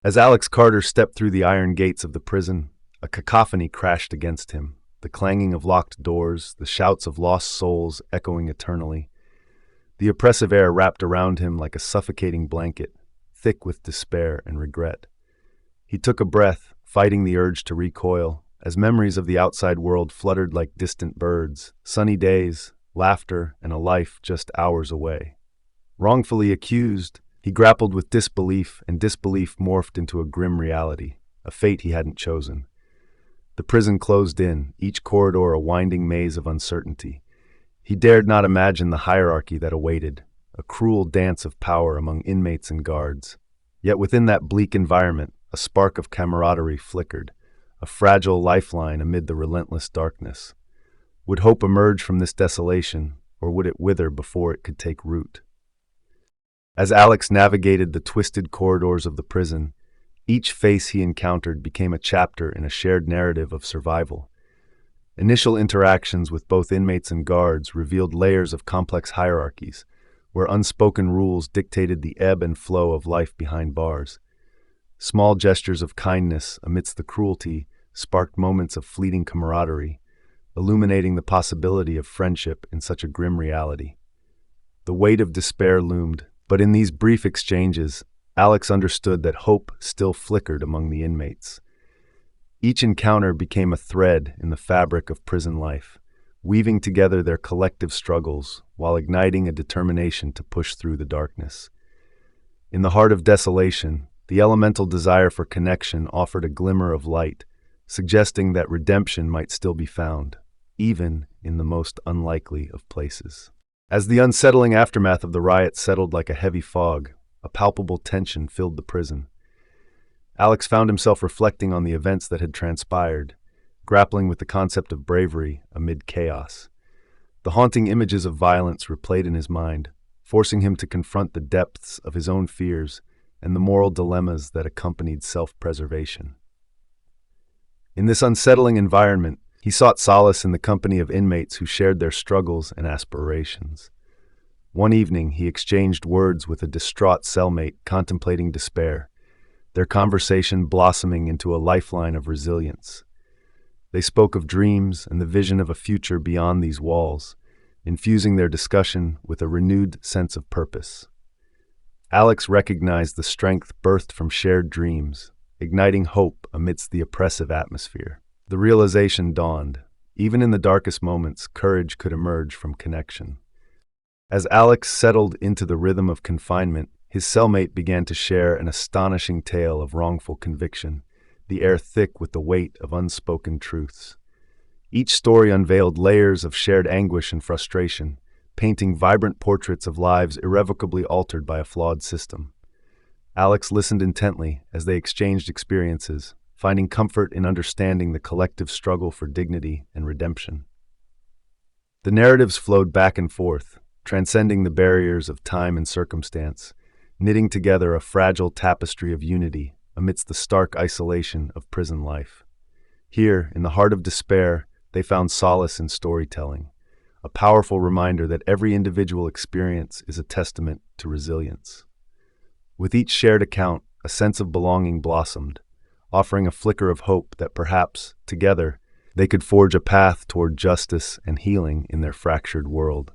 As Alex Carter stepped through the iron gates of the prison, a cacophony crashed against him, the clanging of locked doors, the shouts of lost souls echoing eternally. The oppressive air wrapped around him like a suffocating blanket, thick with despair and regret. He took a breath, fighting the urge to recoil, as memories of the outside world fluttered like distant birds, sunny days, laughter, and a life just hours away. Wrongfully accused, he grappled with disbelief, and disbelief morphed into a grim reality, a fate he hadn't chosen. The prison closed in, each corridor a winding maze of uncertainty. He dared not imagine the hierarchy that awaited, a cruel dance of power among inmates and guards. Yet within that bleak environment, a spark of camaraderie flickered, a fragile lifeline amid the relentless darkness. Would hope emerge from this desolation, or would it wither before it could take root? As Alex navigated the twisted corridors of the prison, each face he encountered became a chapter in a shared narrative of survival. Initial interactions with both inmates and guards revealed layers of complex hierarchies, where unspoken rules dictated the ebb and flow of life behind bars. Small gestures of kindness amidst the cruelty sparked moments of fleeting camaraderie, illuminating the possibility of friendship in such a grim reality. The weight of despair loomed, but in these brief exchanges, Alex understood that hope still flickered among the inmates. Each encounter became a thread in the fabric of prison life, weaving together their collective struggles while igniting a determination to push through the darkness. In the heart of desolation, the elemental desire for connection offered a glimmer of light, suggesting that redemption might still be found, even in the most unlikely of places. As the unsettling aftermath of the riot settled like a heavy fog, a palpable tension filled the prison. Alex found himself reflecting on the events that had transpired, grappling with the concept of bravery amid chaos. The haunting images of violence replayed in his mind, forcing him to confront the depths of his own fears and the moral dilemmas that accompanied self-preservation. In this unsettling environment, he sought solace in the company of inmates who shared their struggles and aspirations. One evening, he exchanged words with a distraught cellmate contemplating despair, their conversation blossoming into a lifeline of resilience. They spoke of dreams and the vision of a future beyond these walls, infusing their discussion with a renewed sense of purpose. Alex recognized the strength birthed from shared dreams, igniting hope amidst the oppressive atmosphere. The realization dawned, even in the darkest moments, courage could emerge from connection. As Alex settled into the rhythm of confinement, his cellmate began to share an astonishing tale of wrongful conviction, the air thick with the weight of unspoken truths. Each story unveiled layers of shared anguish and frustration, painting vibrant portraits of lives irrevocably altered by a flawed system. Alex listened intently as they exchanged experiences, finding comfort in understanding the collective struggle for dignity and redemption. The narratives flowed back and forth, transcending the barriers of time and circumstance, knitting together a fragile tapestry of unity amidst the stark isolation of prison life. Here, in the heart of despair, they found solace in storytelling, a powerful reminder that every individual experience is a testament to resilience. With each shared account, a sense of belonging blossomed, offering a flicker of hope that perhaps, together, they could forge a path toward justice and healing in their fractured world.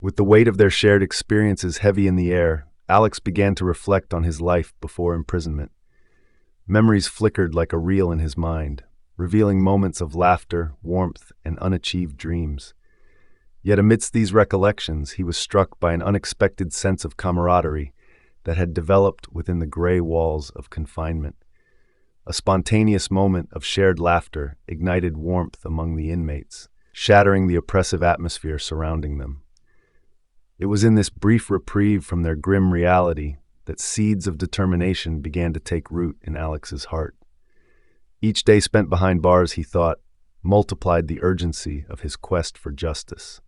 With the weight of their shared experiences heavy in the air, Alex began to reflect on his life before imprisonment. Memories flickered like a reel in his mind, revealing moments of laughter, warmth, and unachieved dreams. Yet amidst these recollections, he was struck by an unexpected sense of camaraderie that had developed within the gray walls of confinement. A spontaneous moment of shared laughter ignited warmth among the inmates, shattering the oppressive atmosphere surrounding them. It was in this brief reprieve from their grim reality that seeds of determination began to take root in Alex's heart. Each day spent behind bars, he thought, multiplied the urgency of his quest for justice.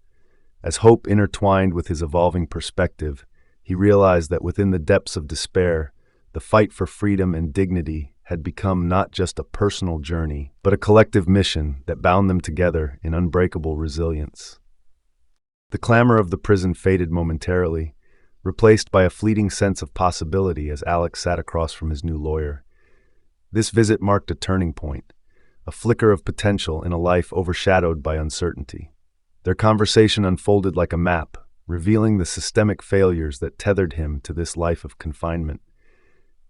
As hope intertwined with his evolving perspective, he realized that within the depths of despair, the fight for freedom and dignity had become not just a personal journey, but a collective mission that bound them together in unbreakable resilience. The clamor of the prison faded momentarily, replaced by a fleeting sense of possibility as Alex sat across from his new lawyer. This visit marked a turning point, a flicker of potential in a life overshadowed by uncertainty. Their conversation unfolded like a map, revealing the systemic failures that tethered him to this life of confinement.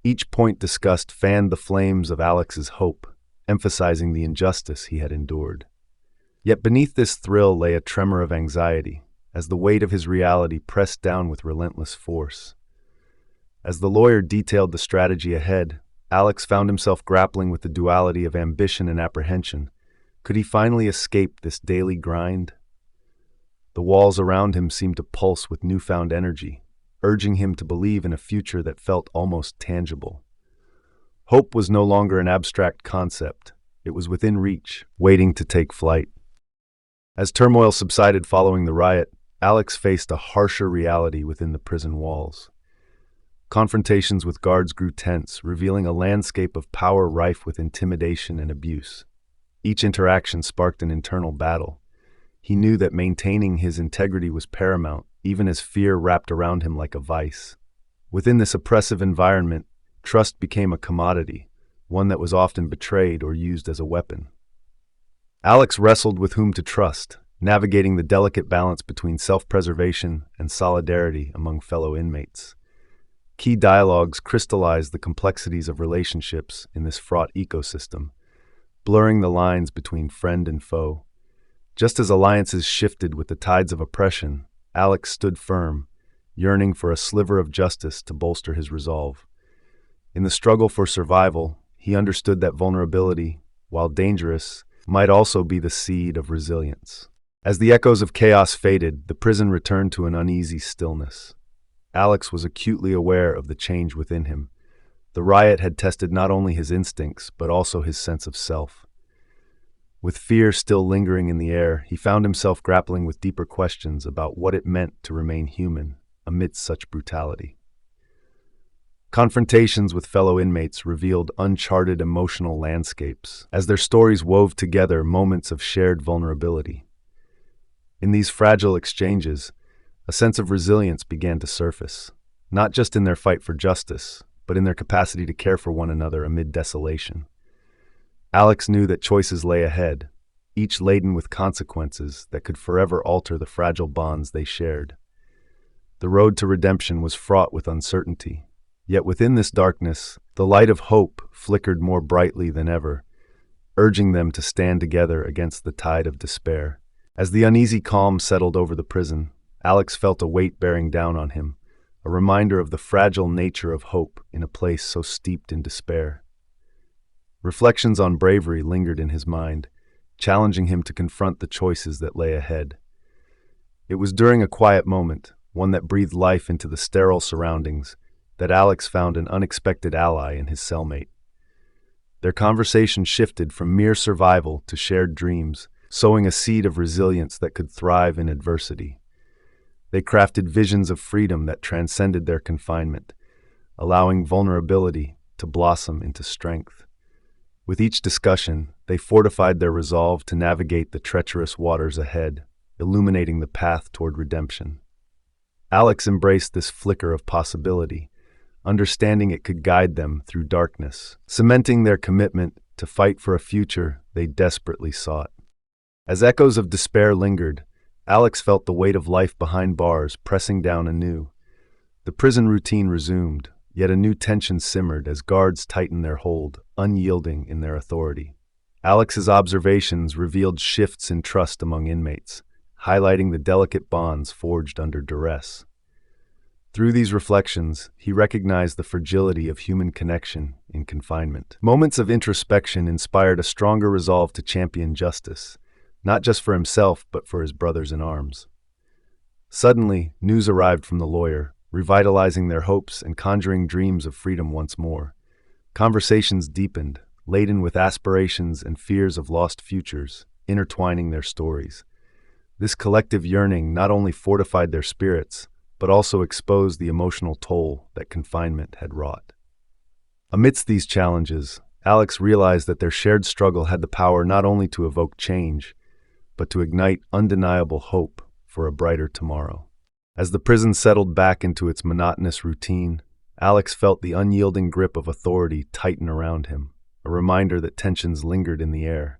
Each point discussed fanned the flames of Alex's hope, emphasizing the injustice he had endured. Yet beneath this thrill lay a tremor of anxiety, as the weight of his reality pressed down with relentless force. As the lawyer detailed the strategy ahead, Alex found himself grappling with the duality of ambition and apprehension. Could he finally escape this daily grind? The walls around him seemed to pulse with newfound energy, urging him to believe in a future that felt almost tangible. Hope was no longer an abstract concept. It was within reach, waiting to take flight. As turmoil subsided following the riot, Alex faced a harsher reality within the prison walls. Confrontations with guards grew tense, revealing a landscape of power rife with intimidation and abuse. Each interaction sparked an internal battle. He knew that maintaining his integrity was paramount, even as fear wrapped around him like a vice. Within this oppressive environment, trust became a commodity, one that was often betrayed or used as a weapon. Alex wrestled with whom to trust, navigating the delicate balance between self-preservation and solidarity among fellow inmates. Key dialogues crystallized the complexities of relationships in this fraught ecosystem, blurring the lines between friend and foe. Just as alliances shifted with the tides of oppression, Alex stood firm, yearning for a sliver of justice to bolster his resolve. In the struggle for survival, he understood that vulnerability, while dangerous, might also be the seed of resilience. As the echoes of chaos faded, the prison returned to an uneasy stillness. Alex was acutely aware of the change within him. The riot had tested not only his instincts, but also his sense of self. With fear still lingering in the air, he found himself grappling with deeper questions about what it meant to remain human amidst such brutality. Confrontations with fellow inmates revealed uncharted emotional landscapes, as their stories wove together moments of shared vulnerability. In these fragile exchanges, a sense of resilience began to surface, not just in their fight for justice, but in their capacity to care for one another amid desolation. Alex knew that choices lay ahead, each laden with consequences that could forever alter the fragile bonds they shared. The road to redemption was fraught with uncertainty, yet within this darkness, the light of hope flickered more brightly than ever, urging them to stand together against the tide of despair. As the uneasy calm settled over the prison, Alex felt a weight bearing down on him, a reminder of the fragile nature of hope in a place so steeped in despair. Reflections on bravery lingered in his mind, challenging him to confront the choices that lay ahead. It was during a quiet moment, one that breathed life into the sterile surroundings, that Alex found an unexpected ally in his cellmate. Their conversation shifted from mere survival to shared dreams, sowing a seed of resilience that could thrive in adversity. They crafted visions of freedom that transcended their confinement, allowing vulnerability to blossom into strength. With each discussion, they fortified their resolve to navigate the treacherous waters ahead, illuminating the path toward redemption. Alex embraced this flicker of possibility, understanding it could guide them through darkness, cementing their commitment to fight for a future they desperately sought. As echoes of despair lingered, Alex felt the weight of life behind bars pressing down anew. The prison routine resumed, yet a new tension simmered as guards tightened their hold, unyielding in their authority. Alex's observations revealed shifts in trust among inmates, highlighting the delicate bonds forged under duress. Through these reflections, he recognized the fragility of human connection in confinement. Moments of introspection inspired a stronger resolve to champion justice, not just for himself, but for his brothers in arms. Suddenly, news arrived from the lawyer, revitalizing their hopes and conjuring dreams of freedom once more. Conversations deepened, laden with aspirations and fears of lost futures, intertwining their stories. This collective yearning not only fortified their spirits, but also exposed the emotional toll that confinement had wrought. Amidst these challenges, Alex realized that their shared struggle had the power not only to evoke change, but to ignite undeniable hope for a brighter tomorrow. As the prison settled back into its monotonous routine, Alex felt the unyielding grip of authority tighten around him, a reminder that tensions lingered in the air.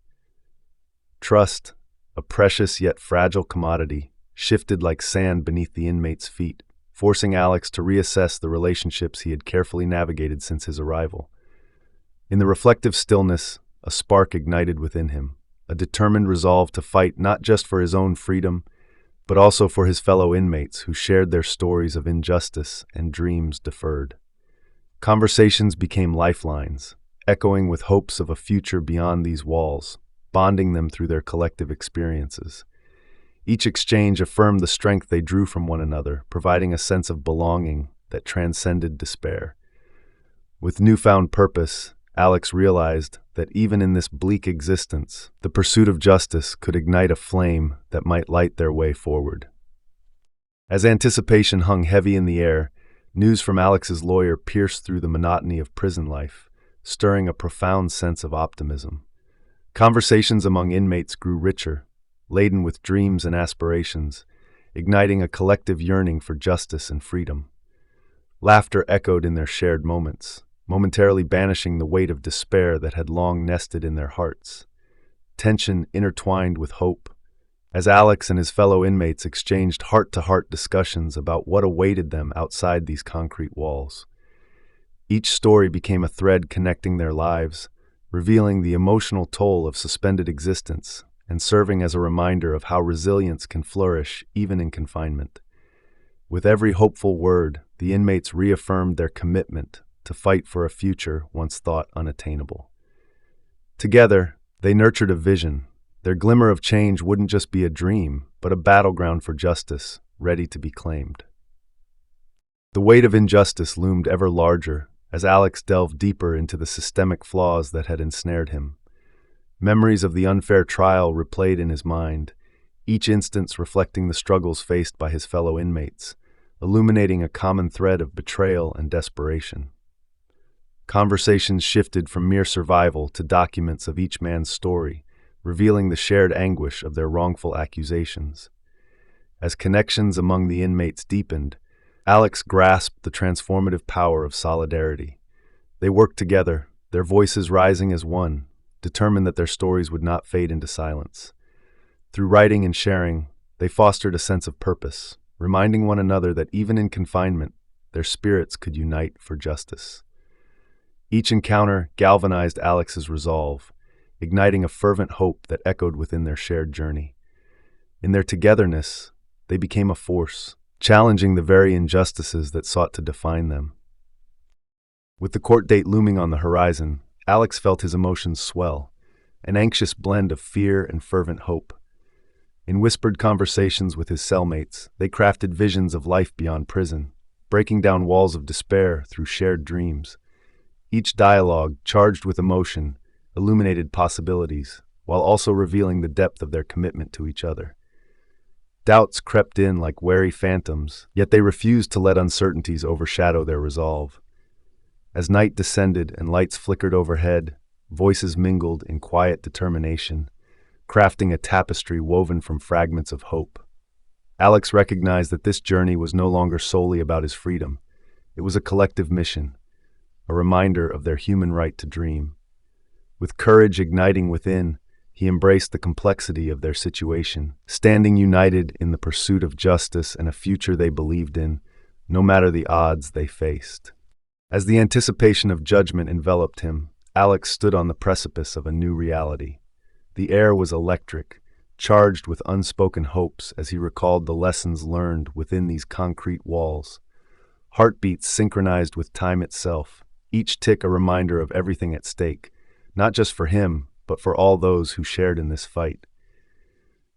Trust, a precious yet fragile commodity, shifted like sand beneath the inmate's feet, forcing Alex to reassess the relationships he had carefully navigated since his arrival. In the reflective stillness, a spark ignited within him, a determined resolve to fight not just for his own freedom, but also for his fellow inmates who shared their stories of injustice and dreams deferred. Conversations became lifelines, echoing with hopes of a future beyond these walls, bonding them through their collective experiences. Each exchange affirmed the strength they drew from one another, providing a sense of belonging that transcended despair. With newfound purpose, Alex realized that even in this bleak existence, the pursuit of justice could ignite a flame that might light their way forward. As anticipation hung heavy in the air, news from Alex's lawyer pierced through the monotony of prison life, stirring a profound sense of optimism. Conversations among inmates grew richer, laden with dreams and aspirations, igniting a collective yearning for justice and freedom. Laughter echoed in their shared moments, momentarily banishing the weight of despair that had long nested in their hearts. Tension intertwined with hope, as Alex and his fellow inmates exchanged heart-to-heart discussions about what awaited them outside these concrete walls. Each story became a thread connecting their lives, revealing the emotional toll of suspended existence and serving as a reminder of how resilience can flourish even in confinement. With every hopeful word, the inmates reaffirmed their commitment to fight for a future once thought unattainable. Together, they nurtured a vision. Their glimmer of change wouldn't just be a dream, but a battleground for justice, ready to be claimed. The weight of injustice loomed ever larger as Alex delved deeper into the systemic flaws that had ensnared him. Memories of the unfair trial replayed in his mind, each instance reflecting the struggles faced by his fellow inmates, illuminating a common thread of betrayal and desperation. Conversations shifted from mere survival to documents of each man's story, revealing the shared anguish of their wrongful accusations. As connections among the inmates deepened, Alex grasped the transformative power of solidarity. They worked together, their voices rising as one, determined that their stories would not fade into silence. Through writing and sharing, they fostered a sense of purpose, reminding one another that even in confinement, their spirits could unite for justice. Each encounter galvanized Alex's resolve, igniting a fervent hope that echoed within their shared journey. In their togetherness, they became a force, challenging the very injustices that sought to define them. With the court date looming on the horizon, Alex felt his emotions swell, an anxious blend of fear and fervent hope. In whispered conversations with his cellmates, they crafted visions of life beyond prison, breaking down walls of despair through shared dreams. Each dialogue, charged with emotion, illuminated possibilities, while also revealing the depth of their commitment to each other. Doubts crept in like wary phantoms, yet they refused to let uncertainties overshadow their resolve. As night descended and lights flickered overhead, voices mingled in quiet determination, crafting a tapestry woven from fragments of hope. Alex recognized that this journey was no longer solely about his freedom. It was a collective mission, a reminder of their human right to dream. With courage igniting within, he embraced the complexity of their situation, standing united in the pursuit of justice and a future they believed in, no matter the odds they faced. As the anticipation of judgment enveloped him, Alex stood on the precipice of a new reality. The air was electric, charged with unspoken hopes as he recalled the lessons learned within these concrete walls. Heartbeats synchronized with time itself, each tick a reminder of everything at stake, not just for him, but for all those who shared in this fight.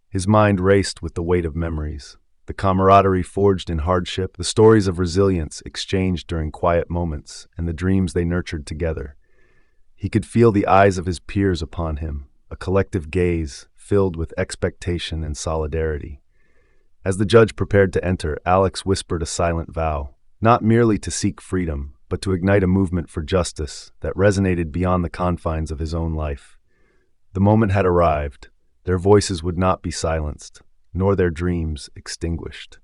His mind raced with the weight of memories, the camaraderie forged in hardship, the stories of resilience exchanged during quiet moments, and the dreams they nurtured together. He could feel the eyes of his peers upon him, a collective gaze filled with expectation and solidarity. As the judge prepared to enter, Alex whispered a silent vow, not merely to seek freedom, but to ignite a movement for justice that resonated beyond the confines of his own life. The moment had arrived. Their voices would not be silenced, nor their dreams extinguished.